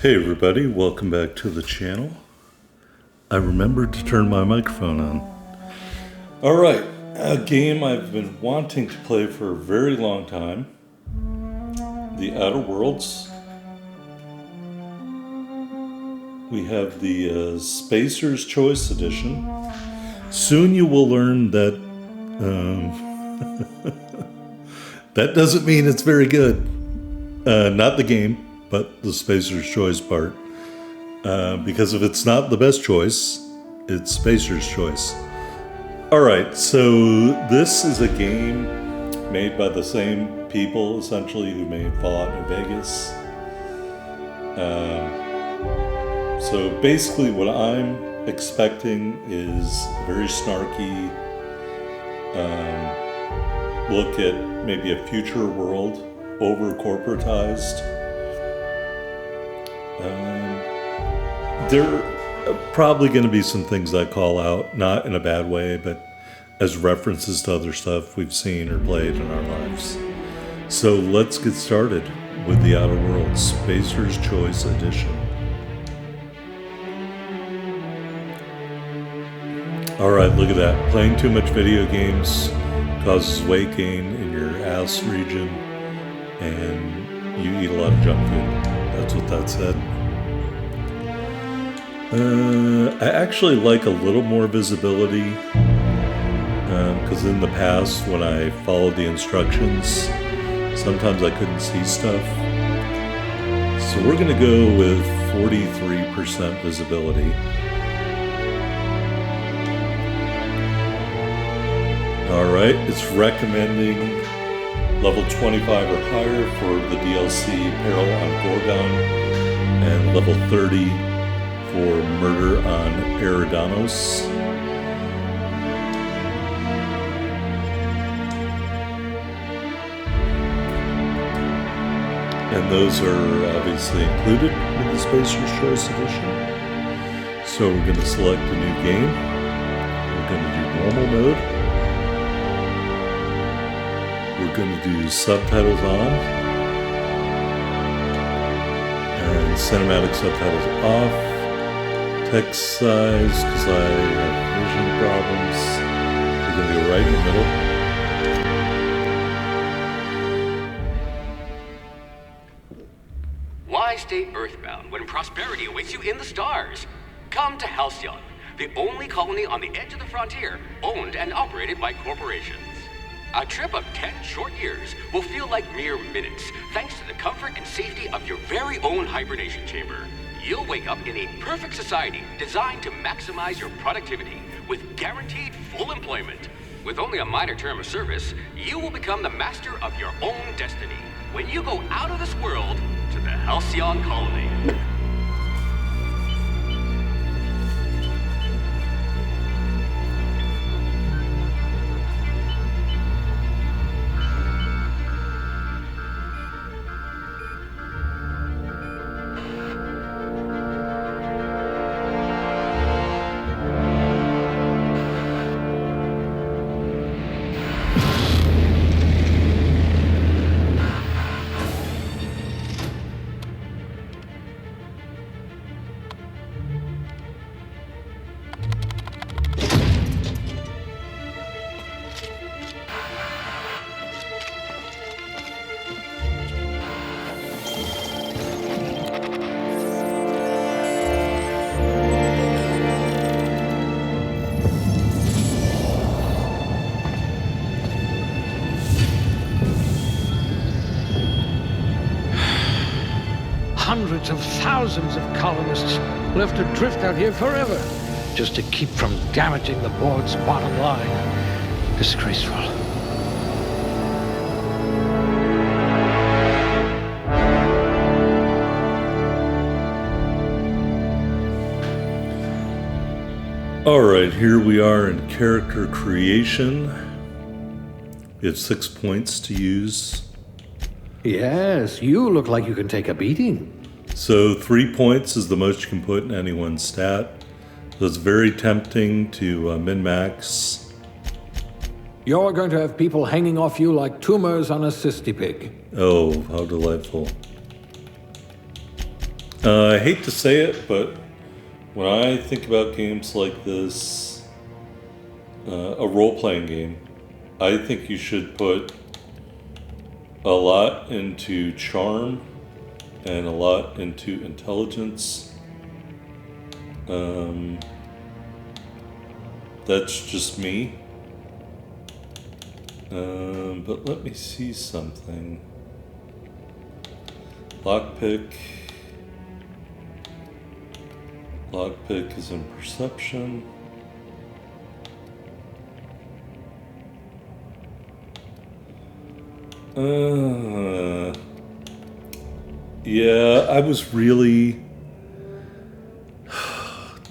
Hey everybody, welcome back to the channel. I remembered to turn my microphone on. Alright, a game I've been wanting to play for a very long time. The Outer Worlds. We have the Spacer's Choice Edition. Soon you will learn that that doesn't mean it's very good. Not the game, but the Spacer's Choice part. Because if it's not the best choice, it's Spacer's Choice. Alright, so this is a game made by the same people, essentially, who made Fallout New Vegas. So basically what I'm expecting is a very snarky look at maybe a future world, over-corporatized. There are probably going to be some things I call out, not in a bad way, but as references to other stuff we've seen or played in our lives. So let's get started with the Outer Worlds Spacer's Choice Edition. Alright, look at that. Playing too much video games causes weight gain in your ass region, and you eat a lot of junk food. That's what that said. I actually like a little more visibility, because in the past when I followed the instructions, sometimes I couldn't see stuff. So we're going to go with 43% visibility. Alright, it's recommending level 25 or higher for the DLC Peril on Gorgon, and level 30 for Murder on Eridanos. And those are obviously included in the Spacer's Choice Edition. So we're going to select a new game. We're going to do normal mode. We're going to do subtitles on. And cinematic subtitles off. Text size, because I have vision problems. We're going to go right in the middle. Why stay earthbound when prosperity awaits you in the stars? Come to Halcyon, the only colony on the edge of the frontier, owned and operated by corporations. A trip of 10 short years will feel like mere minutes, thanks to the comfort and safety of your very own hibernation chamber. You'll wake up in a perfect society designed to maximize your productivity with guaranteed full employment. With only a minor term of service, you will become the master of your own destiny when you go out of this world to the Halcyon colony. Hundreds of thousands of colonists will have to drift out here forever just to keep from damaging the board's bottom line. Disgraceful. Alright, here we are in character creation. We have 6 points to use. Yes, you look like you can take a beating. So 3 points is the most you can put in any one stat. So it's very tempting to min-max. You're going to have people hanging off you like tumors on a cysty pig. Oh, how delightful. I hate to say it, but when I think about games like this, a role-playing game, I think you should put a lot into charm and a lot into intelligence. That's just me. But let me see something. Lockpick. Lockpick is in perception. Yeah, I was really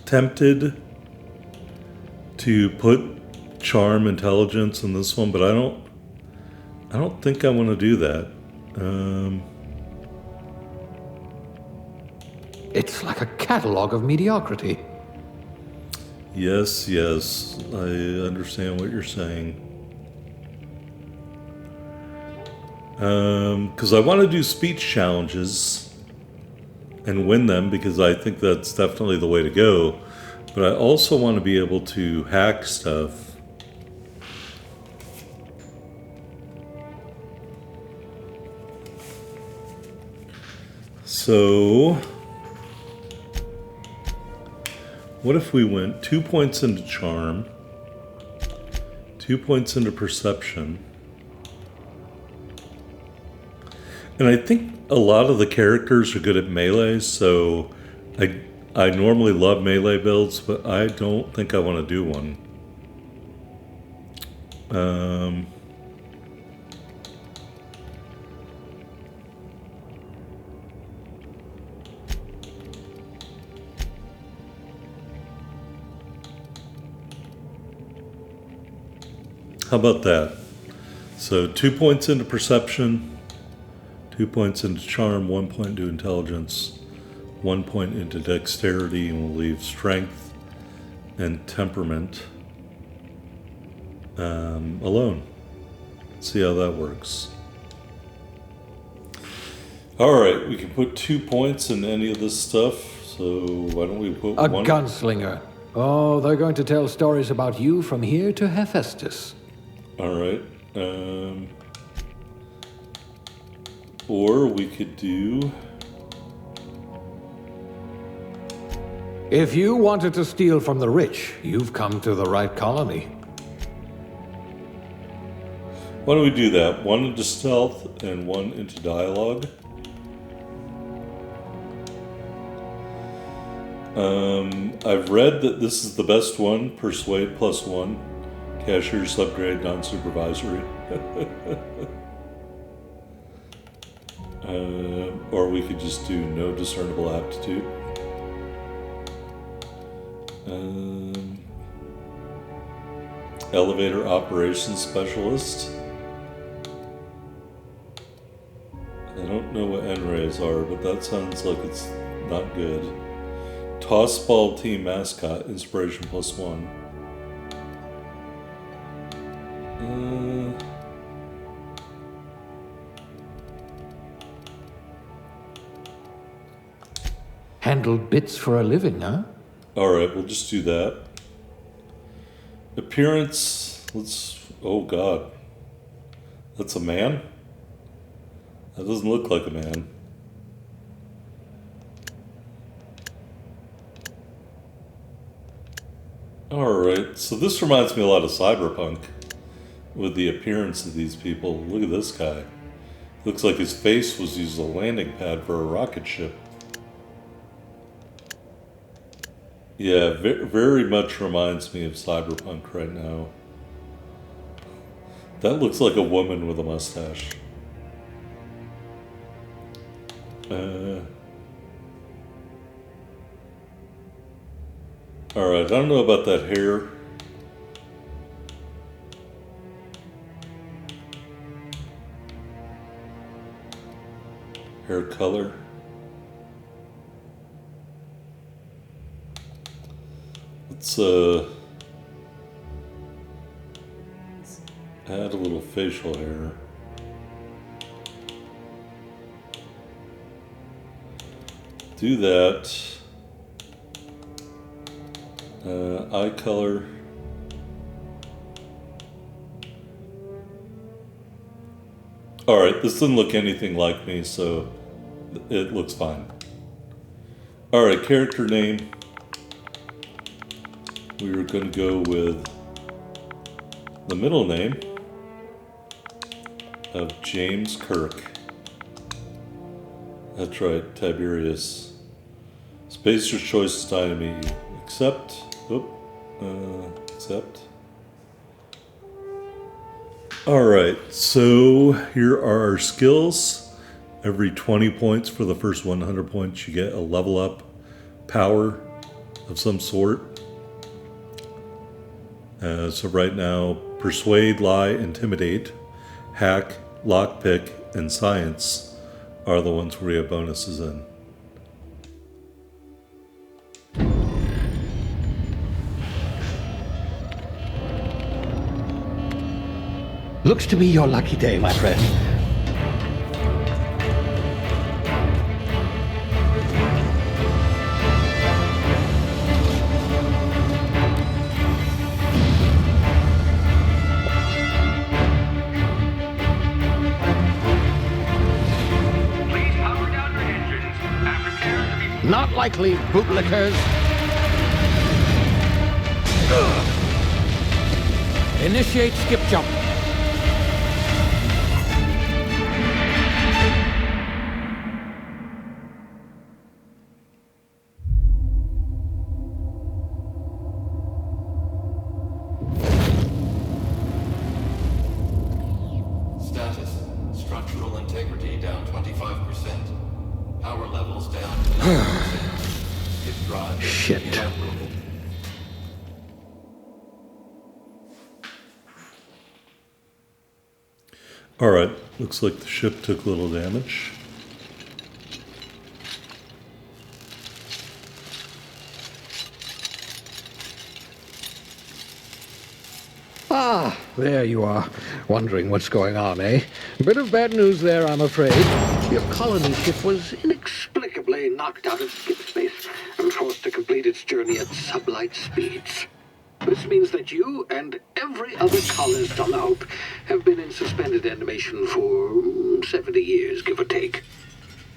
tempted to put charm intelligence in this one, but I don't think I want to do that. It's like a catalogue of mediocrity. Yes, I understand what you're saying. Because I want to do speech challenges and win them, because I think that's definitely the way to go. But I also want to be able to hack stuff. So, what if we went 2 points into charm, 2 points into perception? And I think a lot of the characters are good at melee, so I normally love melee builds, but I don't think I want to do one. How about that? So 2 points into perception, 2 points into charm, 1 point into intelligence, 1 point into dexterity, and we'll leave strength and temperament alone. See how that works. Alright, we can put 2 points in any of this stuff, so why don't we put A one... gunslinger. Oh, they're going to tell stories about you from here to Hephaestus. Alright, or we could do... If you wanted to steal from the rich, you've come to the right colony. Why don't we do that? 1 into stealth and 1 into dialogue. I've read that this is the best one. Persuade +1. Cashier's upgrade, non-supervisory. Or we could just do no discernible aptitude. Elevator operations specialist. I don't know what N-rays are, but that sounds like it's not good. Tossball team mascot, inspiration +1. Handled bits for a living, huh? Alright, we'll just do that. Appearance, oh god. That's a man? That doesn't look like a man. Alright, so this reminds me a lot of Cyberpunk with the appearance of these people. Look at this guy. Looks like his face was used as a landing pad for a rocket ship. Yeah, very much reminds me of Cyberpunk right now. That looks like a woman with a mustache. Alright, I don't know about that hair. Hair color. Let's add a little facial hair. do that. Eye color. Alright, this doesn't look anything like me, so it looks fine. Alright, character name. We were going to go with the middle name of James Kirk. That's right, Tiberius. Spacer's choice is dynamite. Accept. Accept. Alright, so here are our skills. Every 20 points for the first 100 points, you get a level up power of some sort. So right now, persuade, lie, intimidate, hack, lockpick, and science are the ones where we have bonuses in. Looks to be your lucky day, my friend. Please power down your engines and prepare to be... Not likely, bootlickers. Initiate skip jump. Status. Structural integrity down 25%. Power levels down to 90%. His drive is Shit. inoperable. Alright, looks like the ship took a little damage. Ah, there you are. Wondering what's going on, eh? Bit of bad news there, I'm afraid. Your colony ship was inexplicably knocked out of skip space and forced to complete its journey at sublight speeds. This means that you and every other colonist on the Hope have been in suspended animation for 70 years, give or take.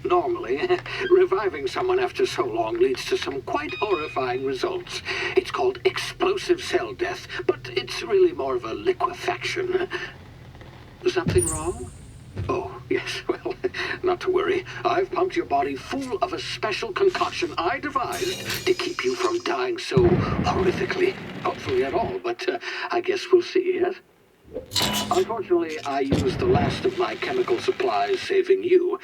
Normally, reviving someone after so long leads to some quite horrifying results. It's called explosive cell death, but it's really more of a liquefaction. Something wrong? Oh, yes, well, not to worry. I've pumped your body full of a special concoction I devised to keep you from dying so horrifically. Hopefully at all, but I guess we'll see, yes? Unfortunately, I used the last of my chemical supplies saving you.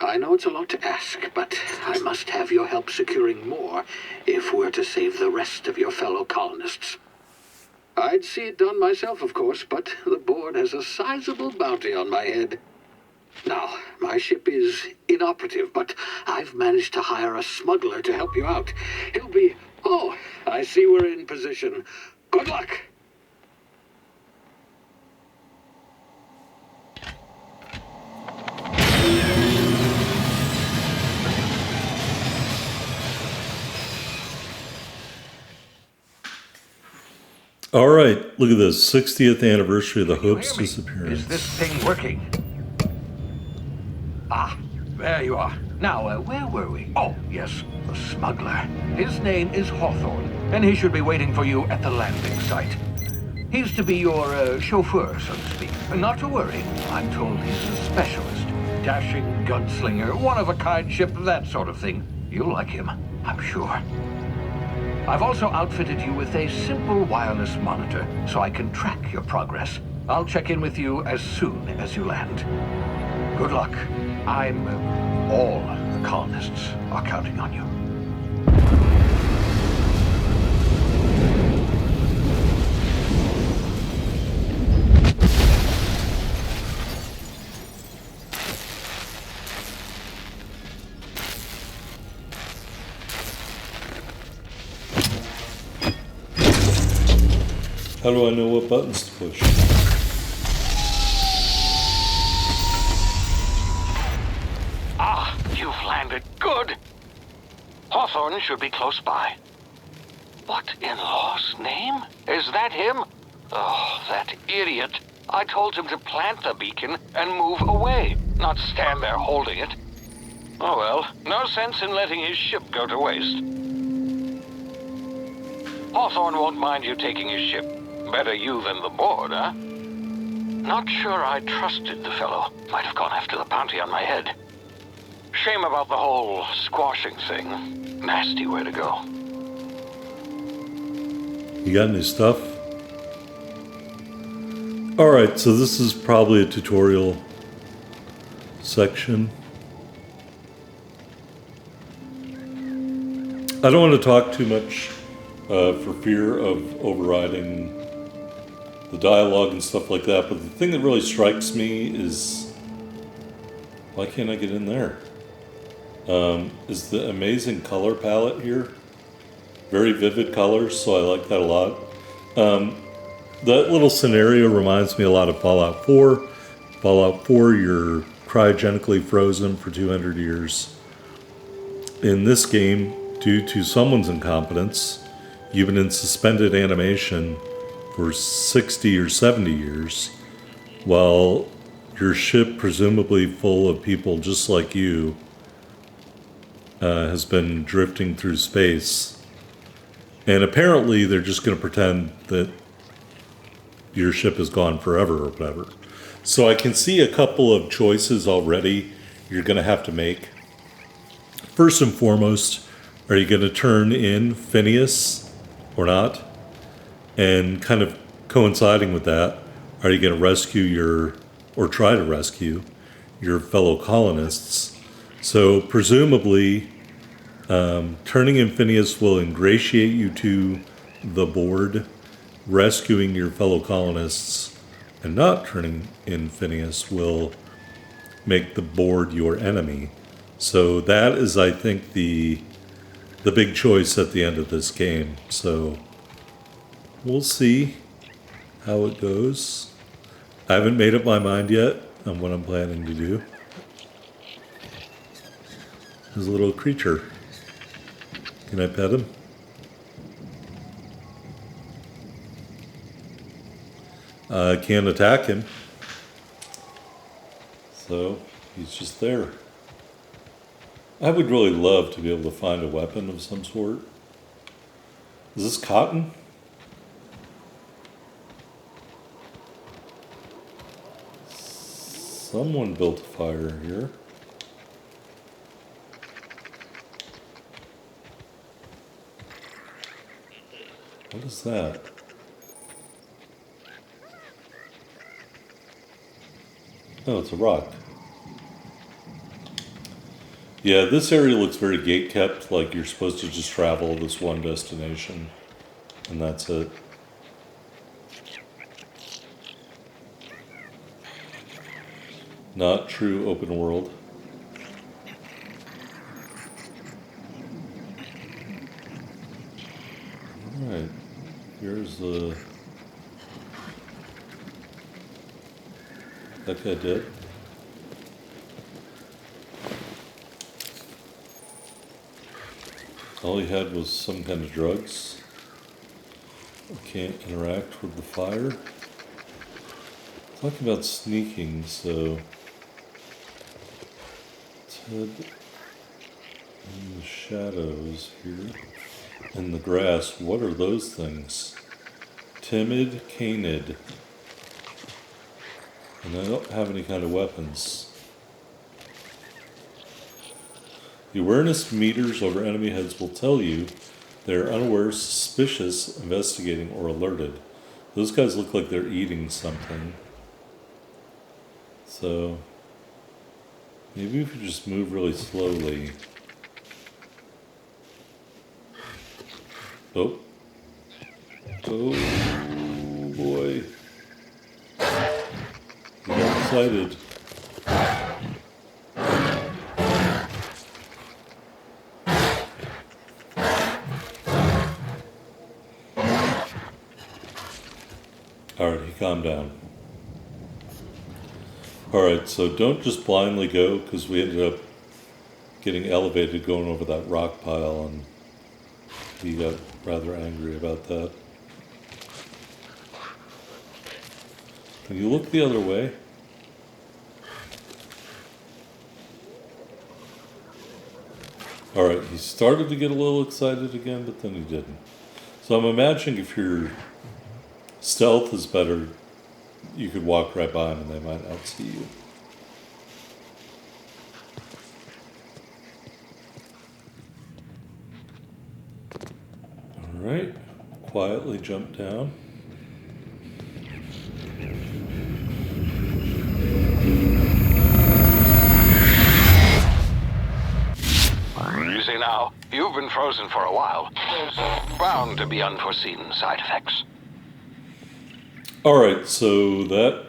I know it's a lot to ask, but I must have your help securing more if we're to save the rest of your fellow colonists. I'd see it done myself, of course, but the board has a sizable bounty on my head. Now, my ship is inoperative, but I've managed to hire a smuggler to help you out. He'll be... Oh, I see we're in position. Good luck! Alright, look at this. 60th anniversary of the Hope's Hear me? disappearance. Is this thing working? Ah, there you are. Now, where were we? Oh, yes, the smuggler. His name is Hawthorne, and he should be waiting for you at the landing site. He's to be your chauffeur, so to speak. Not to worry, I'm told he's a specialist. Dashing gunslinger, one-of-a-kind ship, that sort of thing. You'll like him, I'm sure. I've also outfitted you with a simple wireless monitor, so I can track your progress. I'll check in with you as soon as you land. Good luck. All the colonists are counting on you. How do I know what buttons to push? Ah, you've landed. Good. Hawthorne should be close by. What in law's name? Is that him? Oh, that idiot. I told him to plant the beacon and move away, not stand there holding it. Oh well, no sense in letting his ship go to waste. Hawthorne won't mind you taking his ship. Better you than the board, huh? Not sure I trusted the fellow. Might have gone after the bounty on my head. Shame about the whole squashing thing. Nasty way to go. You got any stuff? Alright, so this is probably a tutorial section. I don't want to talk too much for fear of overriding the dialogue and stuff like that, but the thing that really strikes me is, why can't I get in there? Is the amazing color palette here. Very vivid colors, so I like that a lot. That little scenario reminds me a lot of Fallout 4. Fallout 4, you're cryogenically frozen for 200 years. In this game, due to someone's incompetence, you've been in suspended animation for 60 or 70 years, while your ship, presumably full of people just like you, has been drifting through space. And apparently they're just going to pretend that your ship is gone forever or whatever. So I can see a couple of choices already you're going to have to make. First and foremost, are you going to turn in Phineas or not? And kind of coinciding with that, are you going to rescue or try to rescue your fellow colonists? So presumably, turning in Phineas will ingratiate you to the board. Rescuing your fellow colonists and not turning in Phineas will make the board your enemy. So that is, I think, the big choice at the end of this game. So we'll see how it goes. I haven't made up my mind yet on what I'm planning to do. There's a little creature. Can I pet him? I can't attack him. So he's just there. I would really love to be able to find a weapon of some sort. Is this cotton? Someone built a fire here. What is that? Oh, it's a rock. Yeah, this area looks very gate-kept, like you're supposed to just travel this one destination, and that's it. Not true open world. Alright, here's the... That guy did. All he had was some kind of drugs. I can't interact with the fire. Talking about sneaking, so... Ted in the shadows here. In the grass, what are those things? Timid canid. And I don't have any kind of weapons. The awareness meters over enemy heads will tell you they're unaware, suspicious, investigating, or alerted. Those guys look like they're eating something. So, maybe if we just move really slowly. Oh. Oh, boy. You got excited. Alright, he calmed down. Alright, so don't just blindly go, because we ended up getting elevated going over that rock pile, and he got rather angry about that. Can you look the other way? Alright, he started to get a little excited again, but then he didn't. So I'm imagining if your stealth is better, you could walk right by them and they might not see you. Alright, quietly jump down. Easy now. You've been frozen for a while. There's bound to be unforeseen side effects. Alright, so that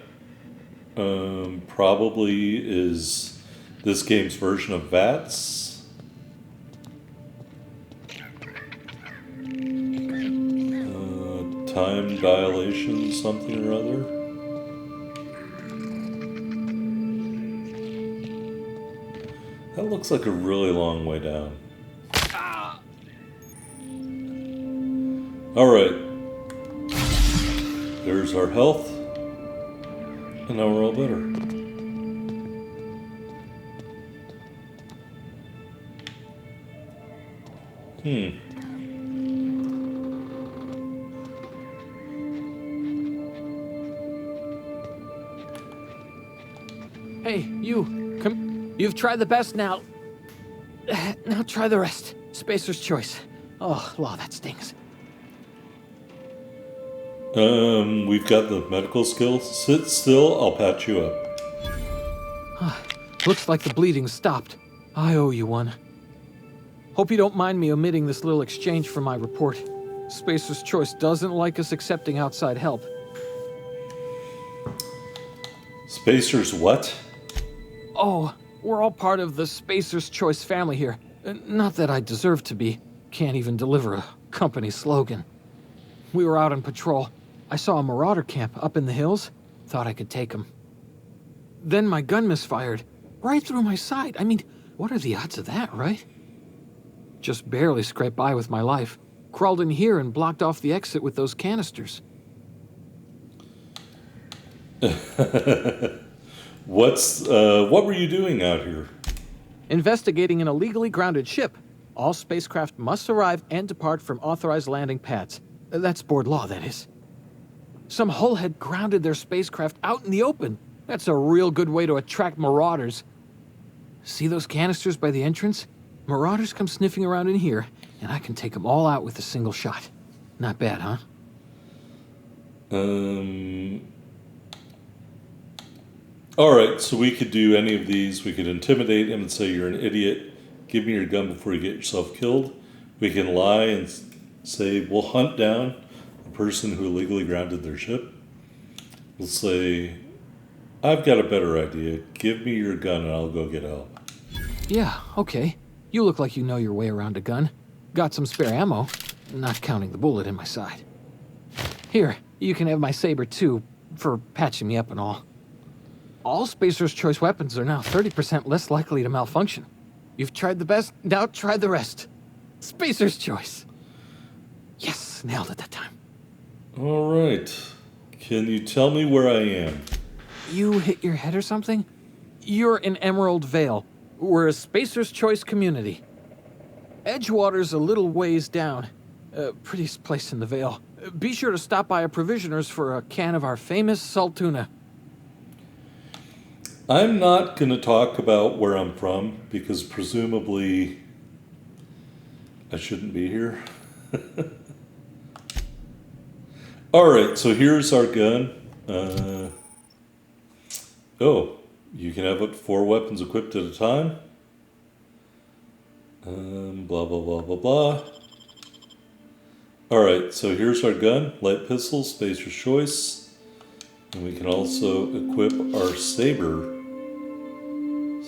probably is this game's version of VATS. Time dilation, something or other. That looks like a really long way down. Alright. There's our health. And now we're all better. Hey, you. Come. You've tried the best now. Now try the rest. Spacer's choice. Oh, law, that stings. We've got the medical skills. Sit still, I'll patch you up. Looks like the bleeding stopped. I owe you one. Hope you don't mind me omitting this little exchange from my report. Spacer's choice doesn't like us accepting outside help. Spacer's what? Oh, we're all part of the Spacer's Choice family here. Not that I deserve to be. Can't even deliver a company slogan. We were out on patrol. I saw a marauder camp up in the hills. Thought I could take them. Then my gun misfired. Right through my side. I mean, what are the odds of that, right? Just barely scraped by with my life. Crawled in here and blocked off the exit with those canisters. What were you doing out here? Investigating an illegally grounded ship. All spacecraft must arrive and depart from authorized landing pads. That's board law, that is. Some hull had grounded their spacecraft out in the open. That's a real good way to attract marauders. See those canisters by the entrance? Marauders come sniffing around in here, and I can take them all out with a single shot. Not bad, huh? Alright, so we could do any of these. We could intimidate him and say you're an idiot. Give me your gun before you get yourself killed. We can lie and say we'll hunt down the person who illegally grounded their ship. We'll say, I've got a better idea. Give me your gun and I'll go get help. Yeah, okay. You look like you know your way around a gun. Got some spare ammo, not counting the bullet in my side. Here, you can have my saber too, for patching me up and all. All Spacer's Choice weapons are now 30% less likely to malfunction. You've tried the best, now try the rest. Spacer's Choice. Yes, nailed it that time. Alright. Can you tell me where I am? You hit your head or something? You're in Emerald Vale. We're a Spacer's Choice community. Edgewater's a little ways down. Prettiest place in the Vale. Be sure to stop by a provisioner's for a can of our famous salt tuna. I'm not going to talk about where I'm from because presumably I shouldn't be here. Alright, so here's our gun. You can have up to 4 weapons equipped at a time. Blah, blah, blah, blah, blah. Alright, so here's our gun. Light pistol, Spacer's Choice. And we can also equip our saber.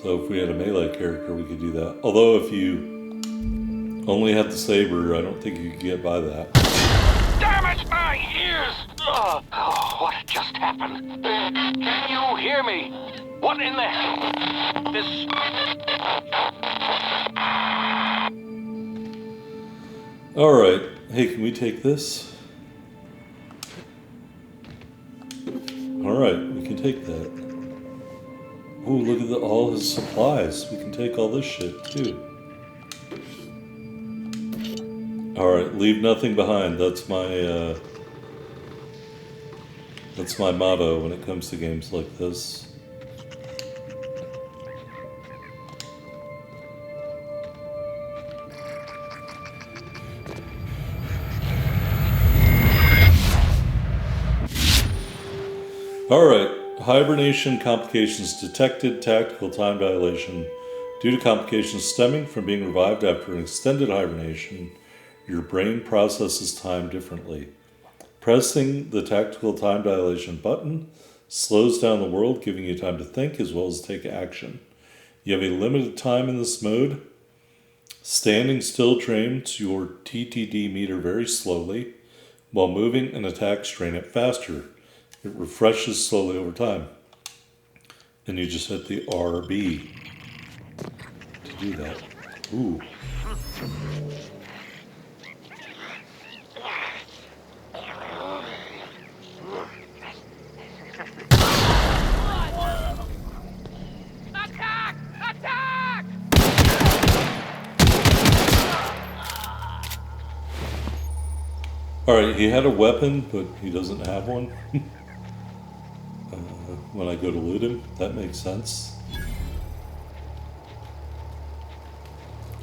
So if we had a melee character, we could do that. Although if you only had the saber, I don't think you could get by that. Damn it, my ears! Oh, what just happened? Can you hear me? What in the hell? This... Alright. Hey, can we take this? Alright, we can take that. Ooh, look at all his supplies. We can take all this shit, too. Alright, leave nothing behind. That's my motto when it comes to games like this. Alright, hibernation complications detected, tactical time dilation. Due to complications stemming from being revived after an extended hibernation, your brain processes time differently. Pressing the tactical time dilation button slows down the world, giving you time to think as well as take action. You have a limited time in this mode. Standing still drains your TTD meter very slowly, while moving and attacks drain it faster. It refreshes slowly over time. And you just hit the RB to do that. Ooh. Attack! Attack! Alright, he had a weapon, but he doesn't have one. When I go to loot him, that makes sense.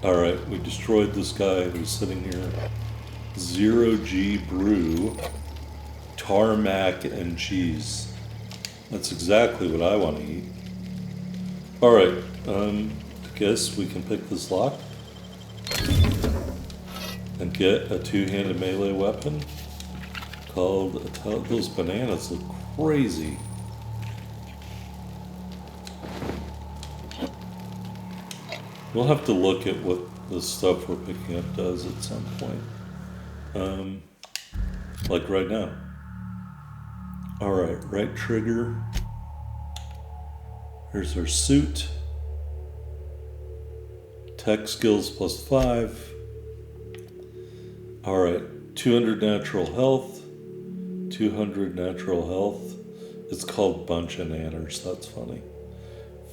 Alright, we destroyed this guy who's sitting here. 0G brew, tarmac and cheese. That's exactly what I want to eat. Alright, I guess we can pick this lock. And get a two-handed melee weapon called, those bananas look crazy. We'll have to look at what the stuff we're picking up does at some point. Like right now. Alright, right trigger. Here's our suit. Tech skills +5. Alright, 200 natural health. 200 natural health. It's called bunch of nanners, that's funny.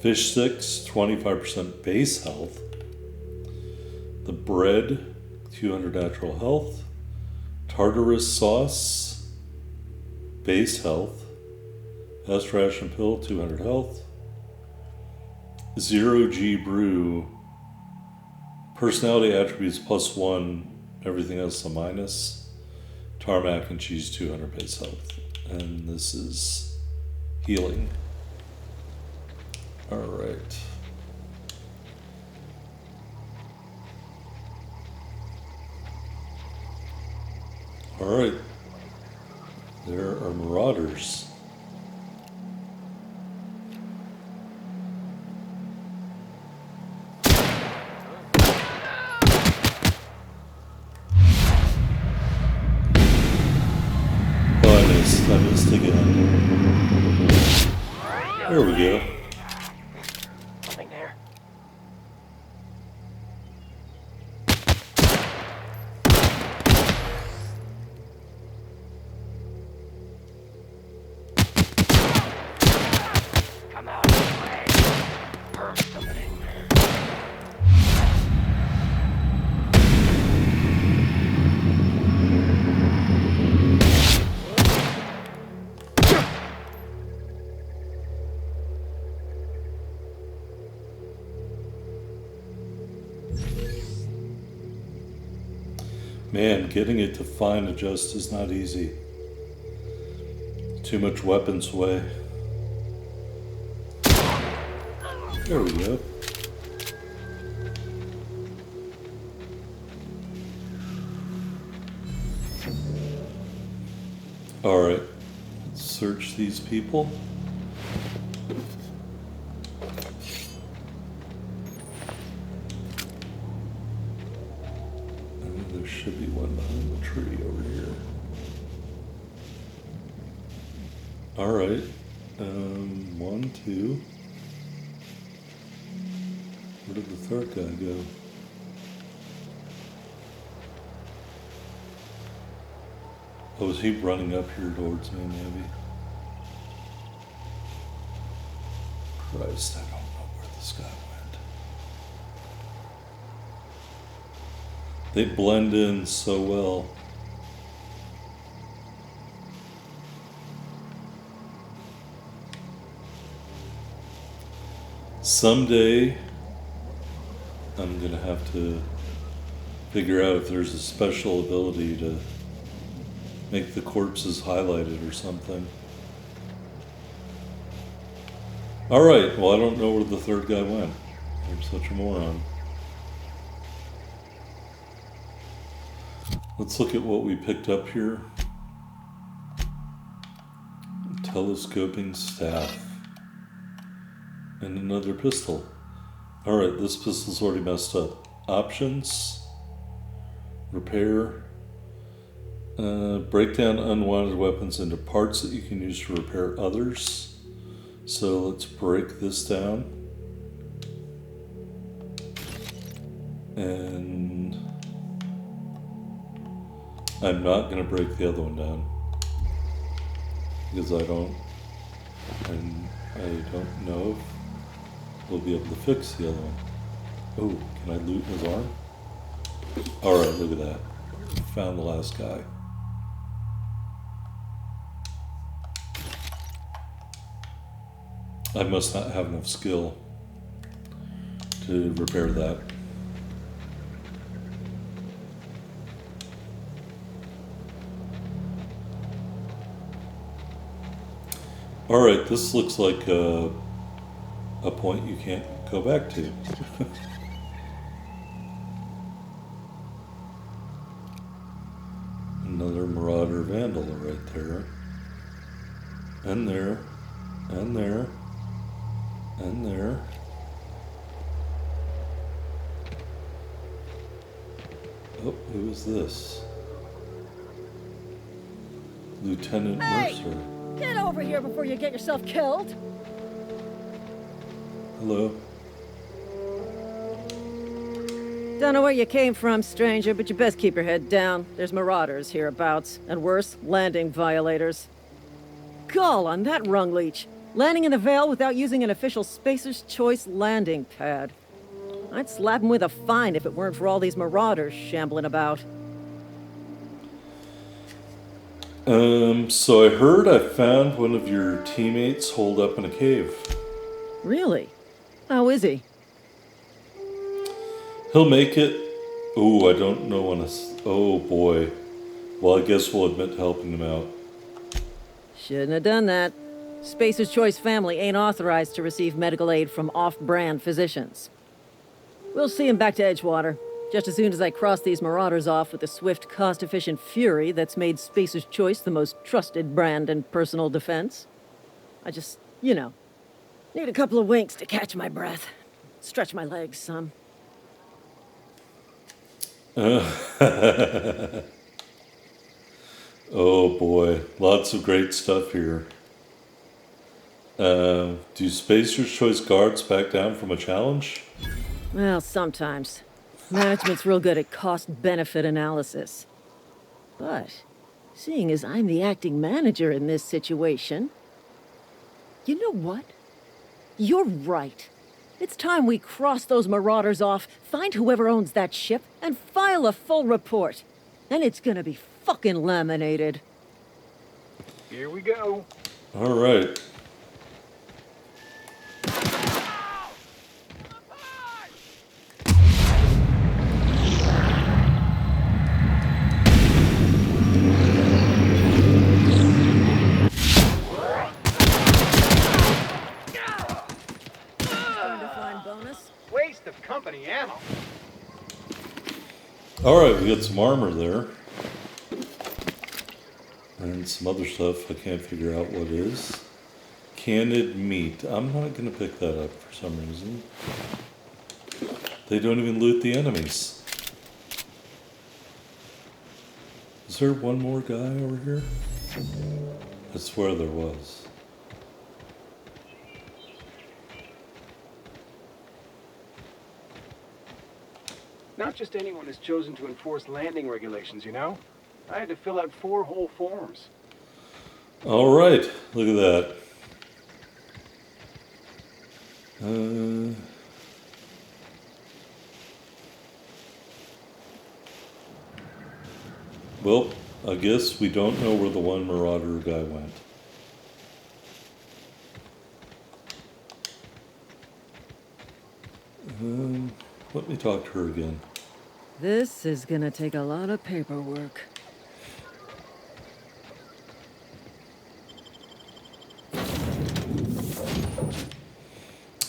Fish sticks, 25% base health. The bread, 200 natural health. Tartarus sauce, base health. Best ration pill, 200 health. 0G brew, personality attributes +1, everything else a minus. Tarmac and cheese, 200 base health. And this is healing. Alright. Alright. There are marauders. Oh, I missed again. There we go. Something there. Come out of the way. Or something. Man, getting it to fine adjust is not easy. Too much weapon sway. There we go. Alright, let's search these people. There should be one behind the tree over here. Alright, 1, 2. Where did the third guy go? Oh, is he running up here towards me, maybe? Christ, I don't know where this guy went. They blend in so well. Someday, I'm gonna have to figure out if there's a special ability to make the corpses highlighted or something. Alright, well I don't know where the third guy went. I'm such a moron. Let's look at what we picked up here. Telescoping staff. And another pistol. Alright, this pistol's already messed up. Options. Repair. Break down unwanted weapons into parts that you can use to repair others. So let's break this down. And I'm not going to break the other one down. Because I don't know if we'll be able to fix the other one. Oh, can I loot his arm? Alright, look at that. Found the last guy. I must not have enough skill to repair that. Alright, this looks like a point you can't go back to. Another Marauder Vandal right there. And there. And there. And there. Oh, who is this? Lieutenant Mercer. Get over here before you get yourself killed. Hello. Don't know where you came from, stranger, but you best keep your head down. There's marauders hereabouts, and worse, landing violators. Gall on that rung leech. Landing in the Vale without using an official Spacer's Choice landing pad. I'd slap him with a fine if it weren't for all these marauders shambling about. So I heard I found one of your teammates holed up in a cave. Really? How is he? He'll make it. Oh, I don't know when oh boy. Well, I guess we'll admit to helping him out. Shouldn't have done that. Spacer's Choice family ain't authorized to receive medical aid from off-brand physicians. We'll see him back to Edgewater, just as soon as I cross these marauders off with the swift, cost-efficient fury that's made Spacer's Choice the most trusted brand in personal defense. I just, need a couple of winks to catch my breath. Stretch my legs some. Oh boy, lots of great stuff here. Do Spacer's Choice guards back down from a challenge? Well, sometimes. Management's real good at cost-benefit analysis. But, seeing as I'm the acting manager in this situation... You know what? You're right. It's time we cross those marauders off, find whoever owns that ship, and file a full report. And it's gonna be fucking laminated. Here we go. All right. Waste of company ammo. Alright, we got some armor there. And some other stuff I can't figure out what is. Canned meat. I'm not going to pick that up for some reason. They don't even loot the enemies. Is there one more guy over here? I swear there was. Not just anyone has chosen to enforce landing regulations, you know? I had to fill out 4 whole forms. All right, look at that. Well, I guess we don't know where the one Marauder guy went. Let me talk to her again. This is gonna take a lot of paperwork.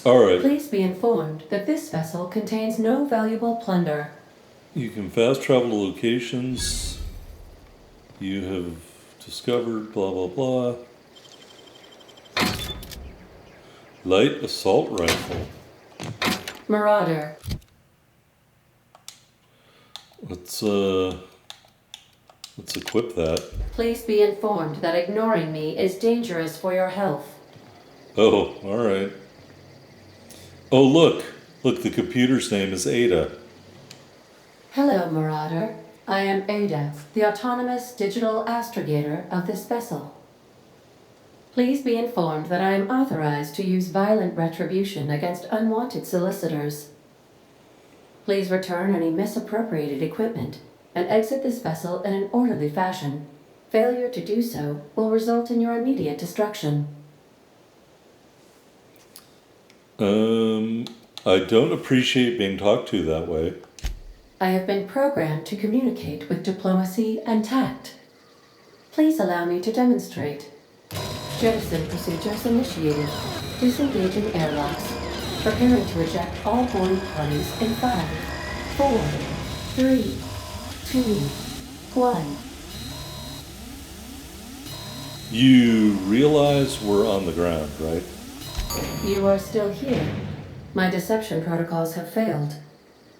All right. Please be informed that this vessel contains no valuable plunder. You can fast travel to locations you have discovered, blah, blah, blah. Light assault rifle. Marauder. Let's equip that. Please be informed that ignoring me is dangerous for your health. Oh, all right. Oh, look. Look, the computer's name is Ada. Hello, Marauder. I am Ada, the autonomous digital astrogator of this vessel. Please be informed that I am authorized to use violent retribution against unwanted solicitors. Please return any misappropriated equipment and exit this vessel in an orderly fashion. Failure to do so will result in your immediate destruction. I don't appreciate being talked to that way. I have been programmed to communicate with diplomacy and tact. Please allow me to demonstrate. Jettison procedures initiated. Disengaging airlocks. Preparing to eject all boarding parties in 5, 4, 3, 2, 1. You realize we're on the ground, right? You are still here. My deception protocols have failed.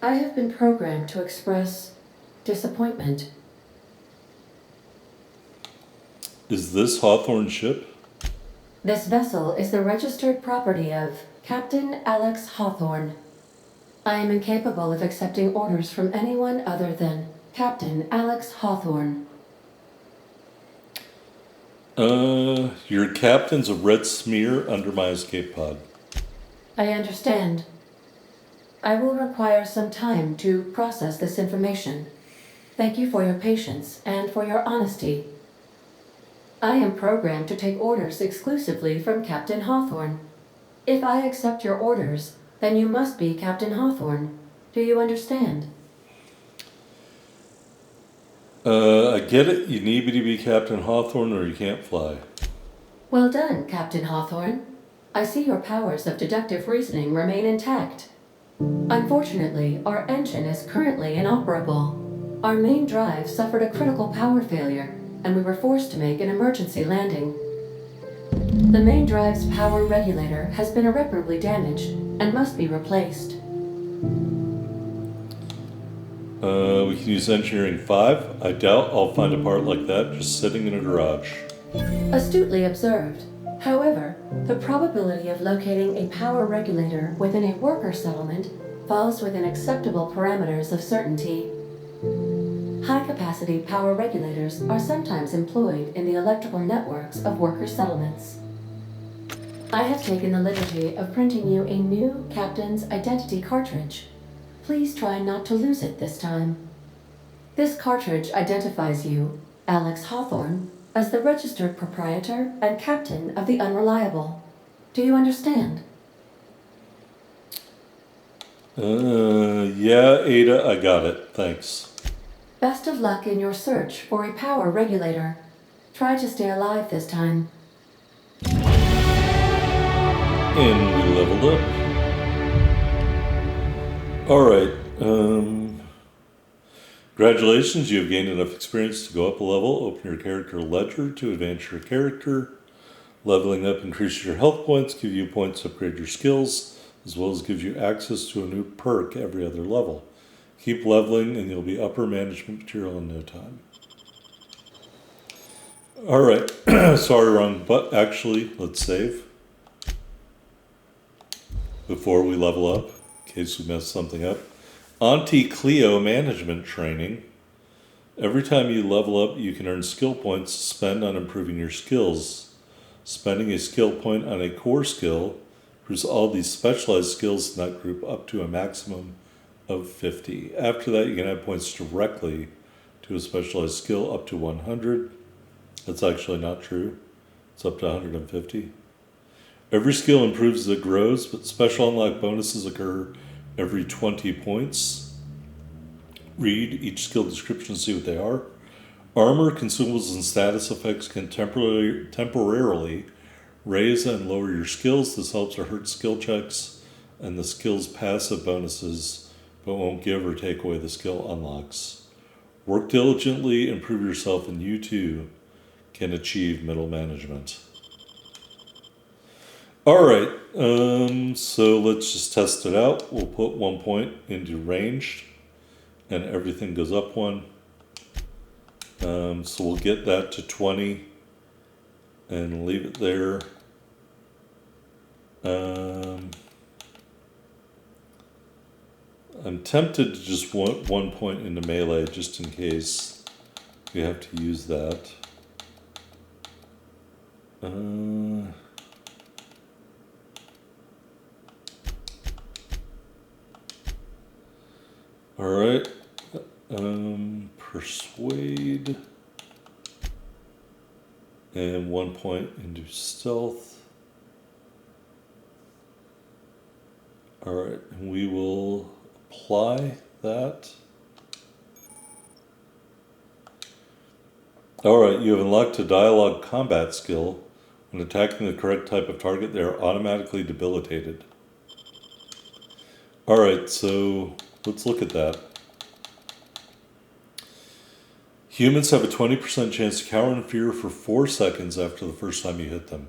I have been programmed to express disappointment. Is this Hawthorne's ship? This vessel is the registered property of Captain Alex Hawthorne. I am incapable of accepting orders from anyone other than Captain Alex Hawthorne. Your captain's a red smear under my escape pod. I understand. I will require some time to process this information. Thank you for your patience and for your honesty. I am programmed to take orders exclusively from Captain Hawthorne. If I accept your orders, then you must be Captain Hawthorne. Do you understand? I get it. You need me to be Captain Hawthorne or you can't fly. Well done, Captain Hawthorne. I see your powers of deductive reasoning remain intact. Unfortunately, our engine is currently inoperable. Our main drive suffered a critical power failure, and we were forced to make an emergency landing. The main drive's power regulator has been irreparably damaged and must be replaced. We can use engineering 5. I doubt I'll find a part like that just sitting in a garage. Astutely observed. However, the probability of locating a power regulator within a worker settlement falls within acceptable parameters of certainty. High-capacity power regulators are sometimes employed in the electrical networks of worker settlements. I have taken the liberty of printing you a new Captain's Identity cartridge. Please try not to lose it this time. This cartridge identifies you, Alex Hawthorne, as the registered proprietor and captain of the Unreliable. Do you understand? Yeah, Ada, I got it. Thanks. Best of luck in your search for a power regulator. Try to stay alive this time. And we leveled up. Alright, congratulations, you have gained enough experience to go up a level. Open your character ledger to advance your character. Leveling up increases your health points, give you points to upgrade your skills, as well as gives you access to a new perk every other level. Keep leveling and you'll be upper management material in no time. Alright, sorry, wrong, but actually, let's save before we level up, in case we messed something up. Auntie Cleo management training. Every time you level up, you can earn skill points to spend on improving your skills. Spending a skill point on a core skill improves all these specialized skills in that group up to a maximum of 50. After that, you can add points directly to a specialized skill up to 100. That's actually not true. It's up to 150. Every skill improves as it grows, but special unlock bonuses occur every 20 points. Read each skill description to see what they are. Armor, consumables, and status effects can temporarily raise and lower your skills. This helps or hurts skill checks and the skill's passive bonuses, but won't give or take away the skill unlocks. Work diligently, improve yourself, and you too can achieve middle management. Alright, so let's just test it out. We'll put 1 point into ranged, and everything goes up 1. So we'll get that to 20 and leave it there. I'm tempted to just want 1 point into melee just in case we have to use that. Alright. Persuade. And 1 point into stealth. Alright, and we will apply that. Alright, you have unlocked a dialogue combat skill. When attacking the correct type of target, they are automatically debilitated. Alright, so let's look at that. Humans have a 20% chance to cower in fear for 4 seconds after the first time you hit them.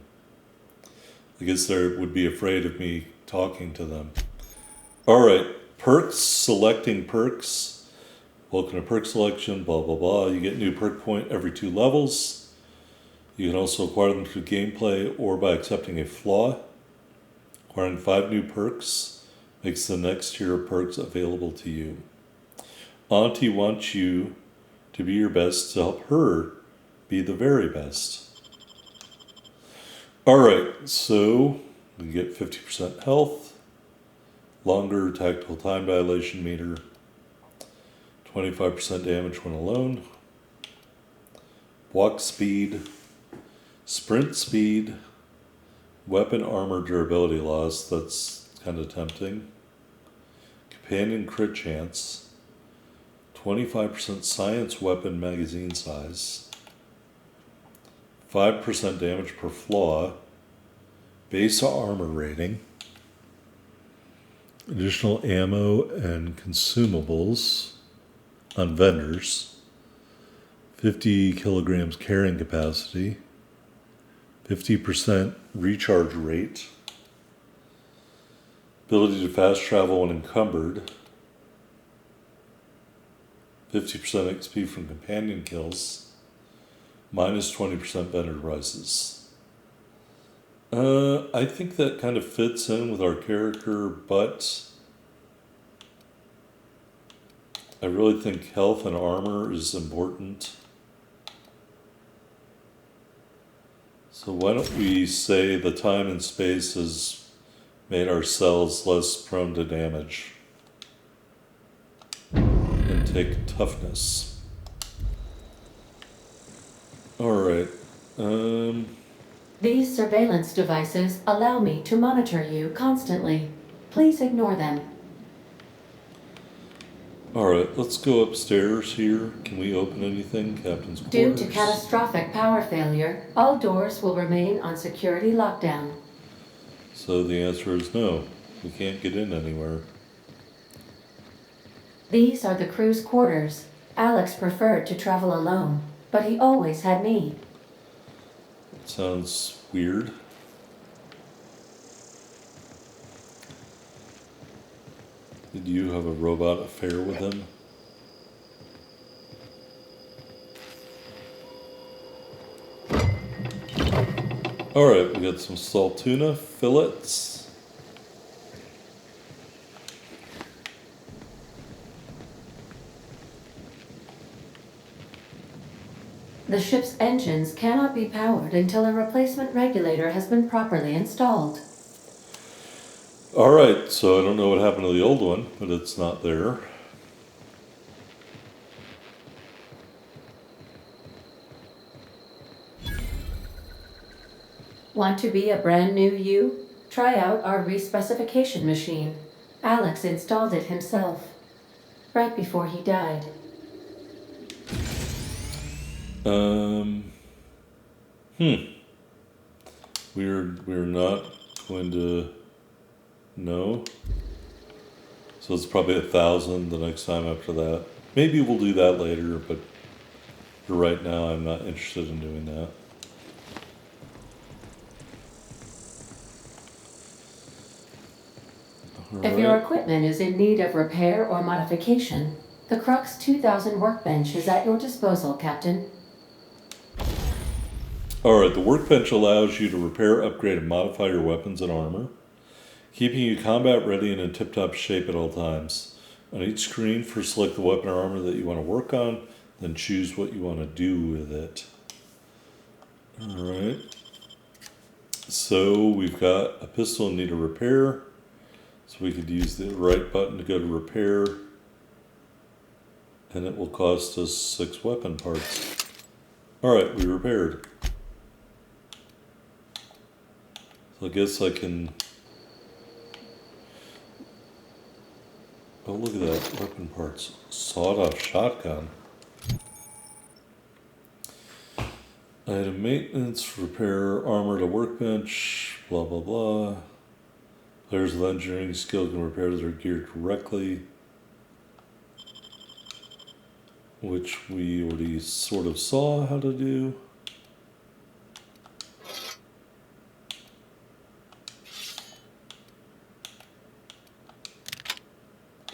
I guess they would be afraid of me talking to them. Alright, perks, selecting perks. Welcome to perk selection, blah blah blah. You get new perk point every 2 levels. You can also acquire them through gameplay or by accepting a flaw. Acquiring 5 new perks makes the next tier of perks available to you. Auntie wants you to be your best to help her be the very best. Alright, so we get 50% health, longer tactical time dilation meter, 25% damage when alone, walk speed, sprint speed, weapon armor durability loss, that's kind of tempting, companion crit chance, 25% science weapon magazine size, 5% damage per flaw, base armor rating, additional ammo and consumables on vendors, 50 kilograms carrying capacity, 50% recharge rate, ability to fast travel when encumbered, 50% XP from companion kills, minus 20% vendor prices. I think that kind of fits in with our character, but I really think health and armor is important. So why don't we say the time and space has made our cells less prone to damage. And take toughness. Alright. These surveillance devices allow me to monitor you constantly. Please ignore them. Alright, let's go upstairs here. Can we open anything? Captain's quarters. Due to catastrophic power failure, all doors will remain on security lockdown. So the answer is no. We can't get in anywhere. These are the crew's quarters. Alex preferred to travel alone, but he always had me. Sounds weird. Did you have a robot affair with him? Alright, we got some salt tuna fillets. The ship's engines cannot be powered until a replacement regulator has been properly installed. Alright, so I don't know what happened to the old one, but it's not there. Want to be a brand new you? Try out our respecification machine. Alex installed it himself, right before he died. We're not going to know. So it's probably 1,000 the next time after that. Maybe we'll do that later, but for right now I'm not interested in doing that. If your equipment is in need of repair or modification, the Crux 2000 workbench is at your disposal, Captain. Alright, the workbench allows you to repair, upgrade, and modify your weapons and armor, keeping you combat ready and in tip-top shape at all times. On each screen, first select the weapon or armor that you want to work on, then choose what you want to do with it. Alright. So we've got a pistol in need of repair. So we could use the right button to go to repair. And it will cost us 6 weapon parts. Alright, we repaired. So I guess I can... Oh, look at that. Weapon parts. Sawed-off shotgun. Item maintenance, repair armor to workbench, blah, blah, blah. Players with engineering skill can repair their gear directly, which we already sort of saw how to do.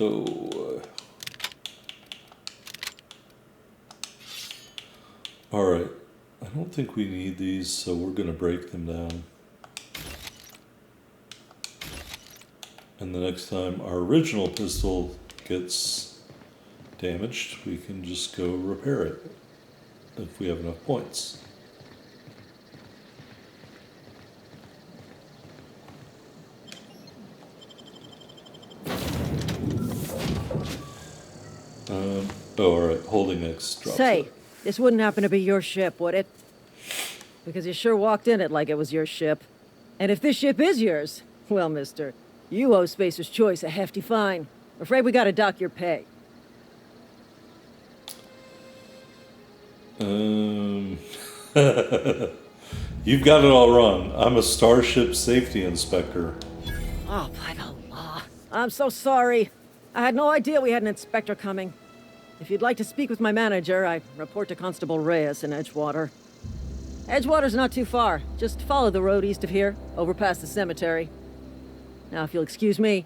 Oh. Alright. I don't think we need these, so we're going to break them down. And the next time our original pistol gets damaged, we can just go repair it if we have enough points. Alright, holding X drops Say, it. this wouldn't happen to be your ship, would it? Because you sure walked in it like it was your ship. And if this ship is yours, well, mister, you owe Spacer's Choice a hefty fine. Afraid we gotta dock your pay. You've got it all wrong. I'm a starship safety inspector. Oh, by the law. I'm so sorry. I had no idea we had an inspector coming. If you'd like to speak with my manager, I report to Constable Reyes in Edgewater. Edgewater's not too far. Just follow the road east of here, over past the cemetery. Now, if you'll excuse me,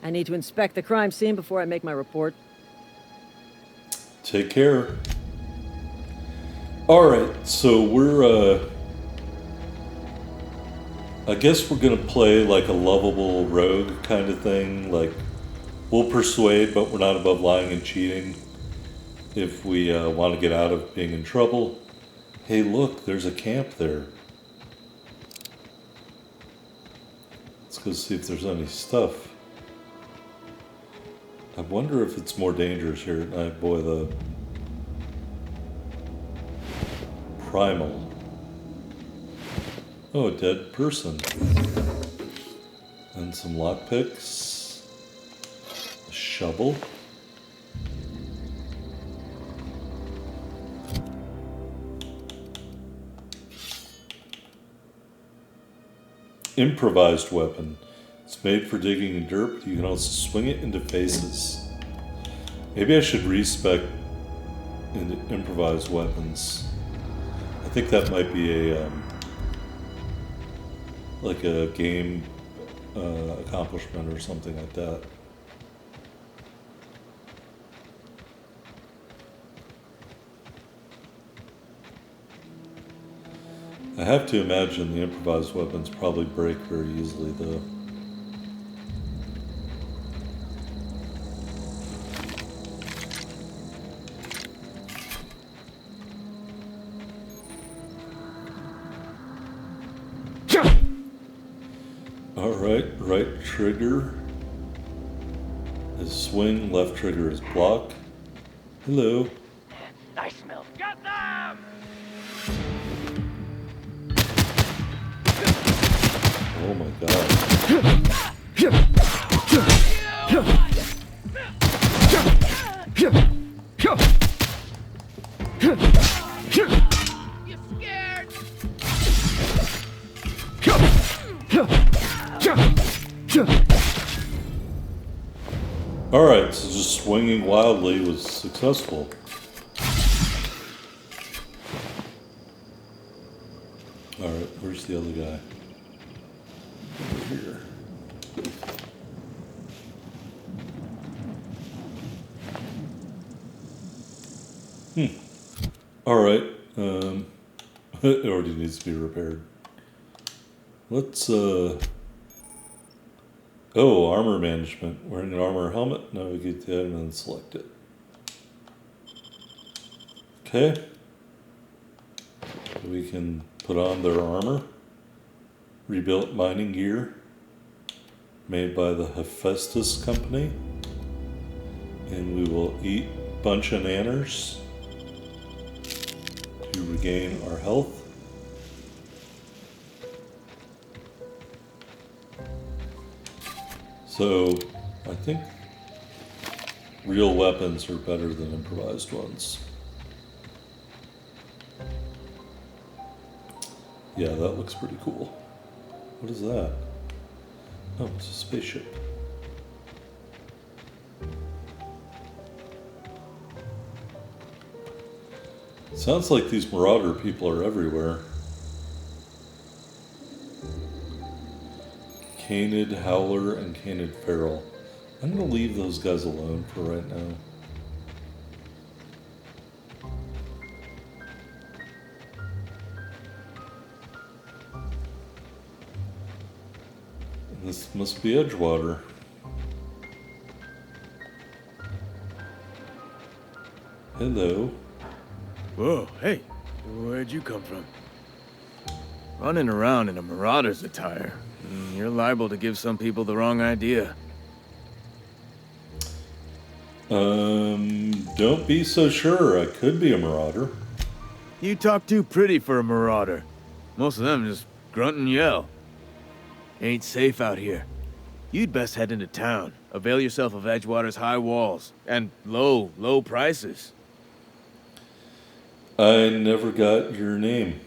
I need to inspect the crime scene before I make my report. Take care. Alright, so we're, I guess we're gonna play like a lovable rogue kind of thing. Like, we'll persuade, but we're not above lying and cheating if we want to get out of being in trouble. Hey, look, there's a camp there. Let's go see if there's any stuff. I wonder if it's more dangerous here at night. Boy, the primal. Oh, a dead person. And some lockpicks. A shovel. Improvised weapon. It's made for digging in dirt, but you can also swing it into faces. Maybe I should respec into improvised weapons. I think that might be a like a game accomplishment or something like that. I have to imagine the improvised weapons probably break very easily, though. right trigger is swing, left trigger is block. Hello. Nice smell. Got them! Oh my god. Alright, so just swinging wildly was successful. Alright, where's the other guy? Over here. Alright, it already needs to be repaired. Let's, oh, armor management. Wearing an armor helmet, navigate the item and select it. Okay. So we can put on their armor. Rebuilt mining gear. Made by the Hephaestus Company. And we will eat a bunch of nanners to regain our health. So, I think real weapons are better than improvised ones. Yeah, that looks pretty cool. What is that? Oh, it's a spaceship. Sounds like these Marauder people are everywhere. Canid Howler and Canid Feral. I'm gonna leave those guys alone for right now. This must be Edgewater. Hello. Whoa, hey, where'd you come from? Running around in a marauder's attire. You're liable to give some people the wrong idea. Don't be so sure. I could be a marauder. You talk too pretty for a marauder. Most of them just grunt and yell. Ain't safe out here. You'd best head into town. Avail yourself of Edgewater's high walls and low prices. I never got your name.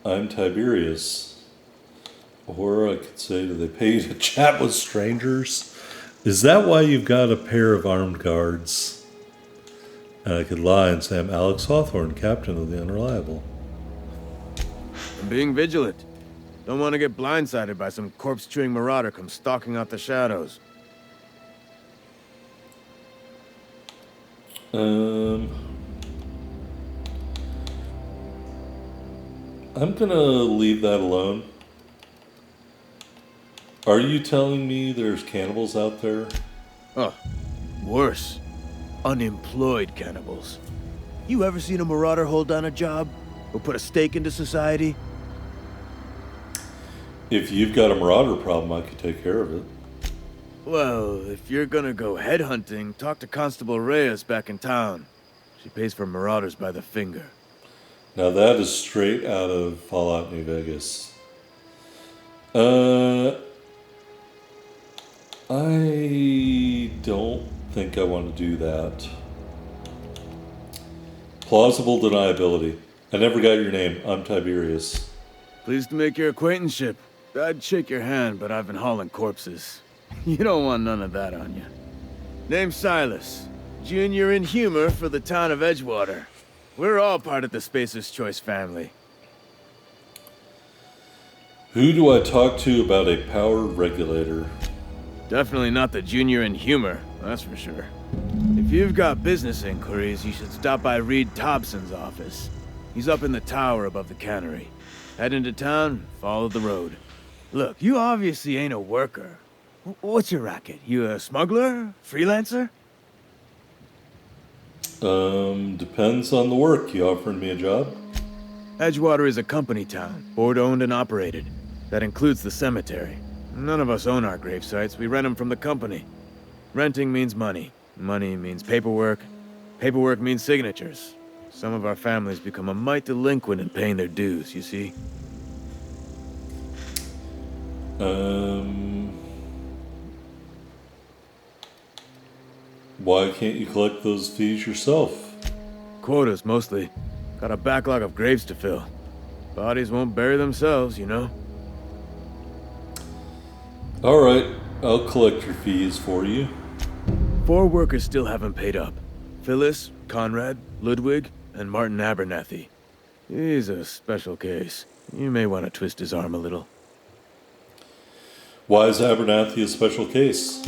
I'm Tiberius. Or I could say, do they pay you to chat with strangers? Is that why you've got a pair of armed guards? And I could lie and say I'm Alex Hawthorne, captain of the Unreliable. I'm being vigilant. Don't want to get blindsided by some corpse-chewing marauder come stalking out the shadows. I'm gonna leave that alone. Are you telling me there's cannibals out there? Oh, worse. Unemployed cannibals. You ever seen a marauder hold down a job? Or put a stake into society? If you've got a marauder problem, I could take care of it. Well, if you're gonna go headhunting, talk to Constable Reyes back in town. She pays for marauders by the finger. Now that is straight out of Fallout New Vegas. I don't think I want to do that. Plausible deniability. I never got your name. I'm Tiberius. Pleased to make your acquaintanceship. I'd shake your hand, but I've been hauling corpses. You don't want none of that on you. Name's Silas. Junior in humor for the town of Edgewater. We're all part of the Spacer's Choice family. Who do I talk to about a power regulator? Definitely not the junior in humor, that's for sure. If you've got business inquiries, you should stop by Reed Thompson's office. He's up in the tower above the cannery. Head into town, follow the road. Look, you obviously ain't a worker. What's your racket? You a smuggler? Freelancer? Depends on the work. You offering me a job? Edgewater is a company town, board-owned and operated. That includes the cemetery. None of us own our grave sites. We rent them from the company. Renting means money. Money means paperwork. Paperwork means signatures. Some of our families become a mite delinquent in paying their dues, you see? Why can't you collect those fees yourself? Quotas, mostly. Got a backlog of graves to fill. Bodies won't bury themselves, you know? Alright, I'll collect your fees for you. 4 workers still haven't paid up. Phyllis, Conrad, Ludwig, and Martin Abernathy. He's a special case. You may want to twist his arm a little. Why is Abernathy a special case?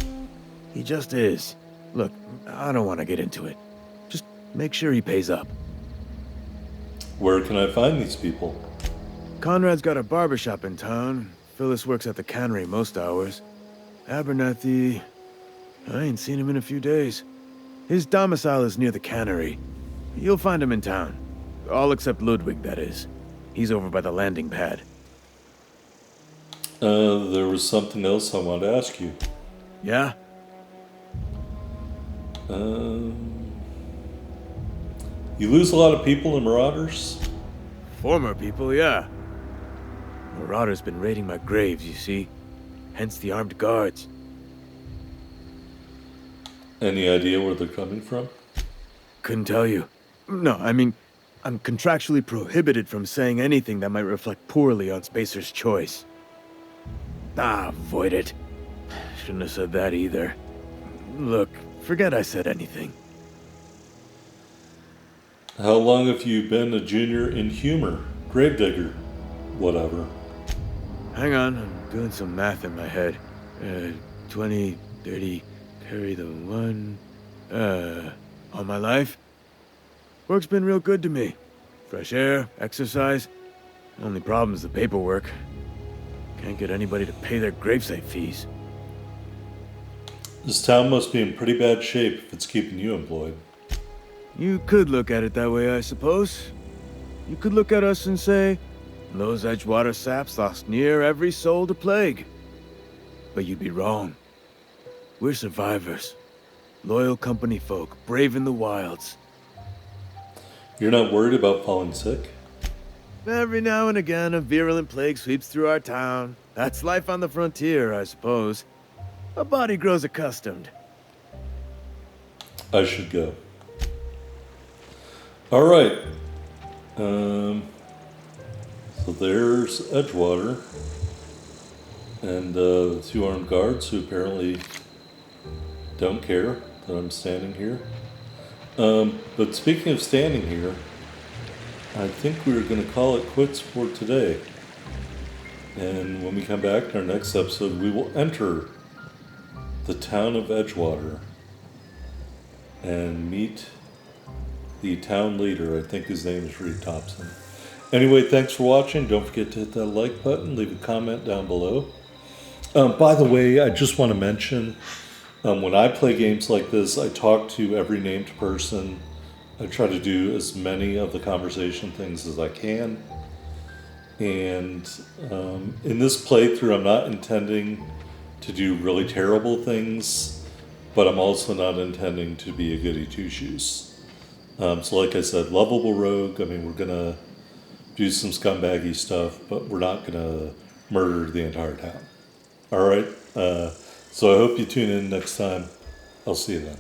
He just is. Look, I don't want to get into it. Just make sure he pays up. Where can I find these people? Conrad's got a barbershop in town. Phyllis works at the cannery most hours. Abernathy... I ain't seen him in a few days. His domicile is near the cannery. You'll find him in town. All except Ludwig, that is. He's over by the landing pad. There was something else I wanted to ask you. Yeah? You lose a lot of people in Marauders? Former people, yeah. Marauders been raiding my graves, you see. Hence the armed guards. Any idea where they're coming from? Couldn't tell you. No, I mean, I'm contractually prohibited from saying anything that might reflect poorly on Spacer's Choice. Ah, avoid it. Shouldn't have said that either. Look, forget I said anything. How long have you been a junior in humor? Gravedigger? Whatever. Hang on, I'm doing some math in my head. 20, 30, carry the 1... all my life? Work's been real good to me. Fresh air, exercise. Only problem's the paperwork. Can't get anybody to pay their gravesite fees. This town must be in pretty bad shape if it's keeping you employed. You could look at it that way, I suppose. You could look at us and say, those Edgewater saps lost near every soul to plague. But you'd be wrong. We're survivors. Loyal company folk, brave in the wilds. You're not worried about falling sick? Every now and again, a virulent plague sweeps through our town. That's life on the frontier, I suppose. A body grows accustomed. I should go. All right. So there's Edgewater. And the 2 armed guards who apparently don't care that I'm standing here. But speaking of standing here, I think we were going to call it quits for today. And when we come back in our next episode, we will enter the town of Edgewater and meet the town leader. I think his name is Reed Thompson. Anyway, thanks for watching. Don't forget to hit that like button. Leave a comment down below. By the way, I just want to mention, when I play games like this, I talk to every named person. I try to do as many of the conversation things as I can. And in this playthrough, I'm not intending to do really terrible things, but I'm also not intending to be a goody two-shoes. So like I said, lovable rogue. I mean, we're going to do some scumbaggy stuff, but we're not going to murder the entire town. All right? So I hope you tune in next time. I'll see you then.